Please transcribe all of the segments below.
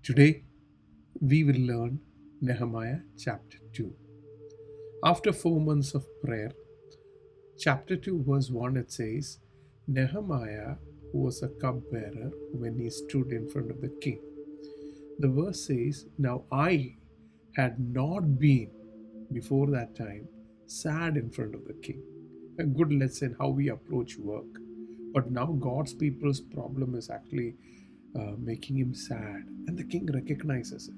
Today, we will learn Nehemiah chapter 2. After 4 months of prayer, chapter 2, verse 1, it says, Nehemiah, who was a cupbearer when he stood in front of the king. The verse says, Now I had not been before that time sad in front of the king. A good lesson how we approach work. But now God's people's problem is actually making him sad, and the king recognizes it.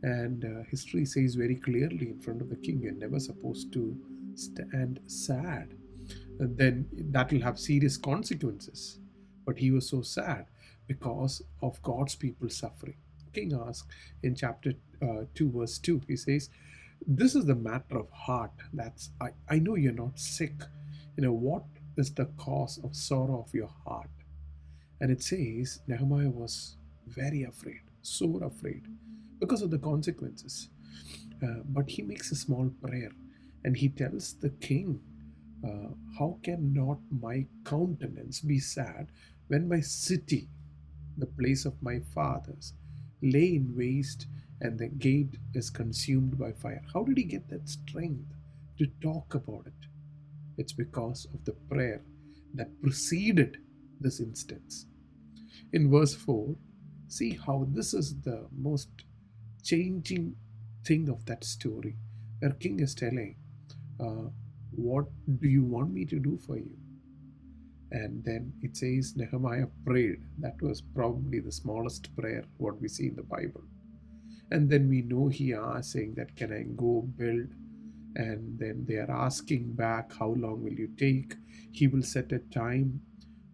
And history says very clearly in front of the king, you're never supposed to stand sad. And then that will have serious consequences. But he was so sad because of God's people suffering. King asks in chapter 2, verse 2, he says, This is the matter of heart. I know you're not sick. What is the cause of sorrow of your heart? And it says Nehemiah was very afraid, sore afraid, because of the consequences. But he makes a small prayer and he tells the king, How can not my countenance be sad when my city, the place of my fathers, lay in waste and the gate is consumed by fire? How did he get that strength to talk about it? It's because of the prayer that preceded this instance. In verse 4, see how this is the most changing thing of that story, where king is telling, what do you want me to do for you? And then it says Nehemiah prayed. That was probably the smallest prayer what we see in the Bible. And then we know he asked, saying that, can I go build? And then they are asking back, how long will you take? He will set a time,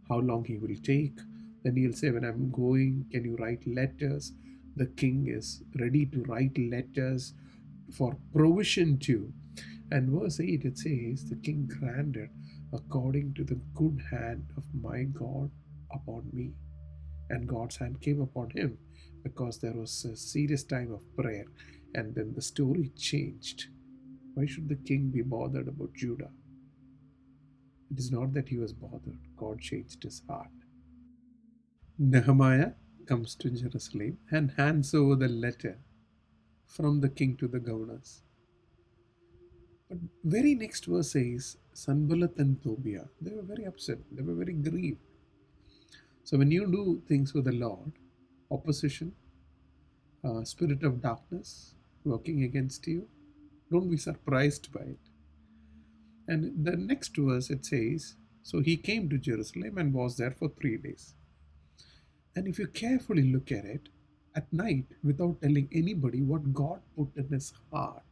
how long he will take. Then he'll say, when I'm going, can you write letters? The king is ready to write letters for provision too. And verse 8, it says, the king granted according to the good hand of my God upon me. And God's hand came upon him because there was a serious time of prayer. And then the story changed. Why should the king be bothered about Judah? It is not that he was bothered. God changed his heart. Nehemiah comes to Jerusalem and hands over the letter from the king to the governors. But very next verse says, Sanballat and Tobiah, they were very upset. They were very grieved. So when you do things with the Lord, opposition, spirit of darkness working against you, don't be surprised by it. And the next verse it says, so he came to Jerusalem and was there for 3 days. And if you carefully look at it, at night, without telling anybody what God put in his heart,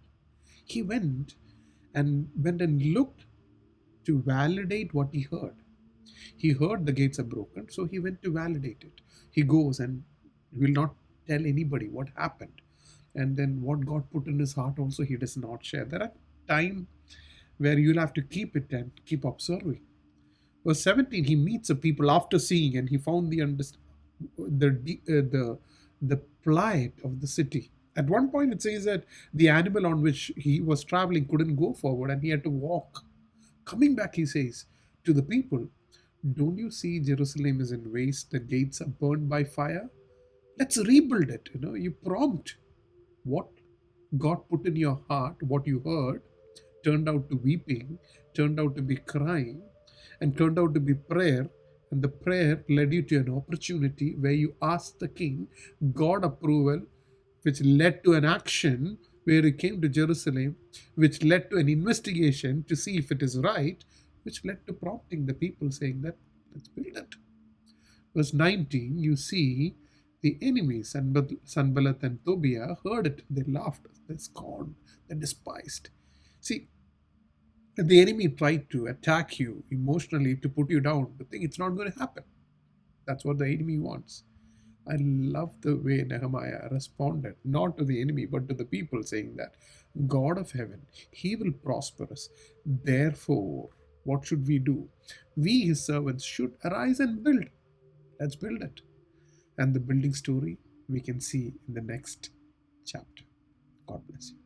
he went and looked to validate what he heard. He heard the gates are broken, so he went to validate it. He goes and will not tell anybody what happened. And then what God put in his heart also he does not share. There are times where you'll have to keep it and keep observing. Verse 17, he meets the people after seeing, and he found the plight of the city. At one point it says that the animal on which he was traveling couldn't go forward and he had to walk. Coming back, he says to the people, don't you see Jerusalem is in waste, the gates are burned by fire? Let's rebuild it. You prompt what God put in your heart, what you heard, turned out to weeping, turned out to be crying, and turned out to be prayer. And the prayer led you to an opportunity where you asked the king, God approval, which led to an action where he came to Jerusalem, which led to an investigation to see if it is right, which led to prompting the people saying that, let's build it. Verse 19, you see the enemies, Sanballat and Tobiah, heard it. They laughed, they scorned, they despised. See, the enemy tried to attack you emotionally to put you down. The thing, it's not going to happen. That's what the enemy wants. I love the way Nehemiah responded, not to the enemy, but to the people, saying that God of heaven, he will prosper us. Therefore, what should we do? We, his servants, should arise and build. Let's build it. And the building story we can see in the next chapter. God bless you.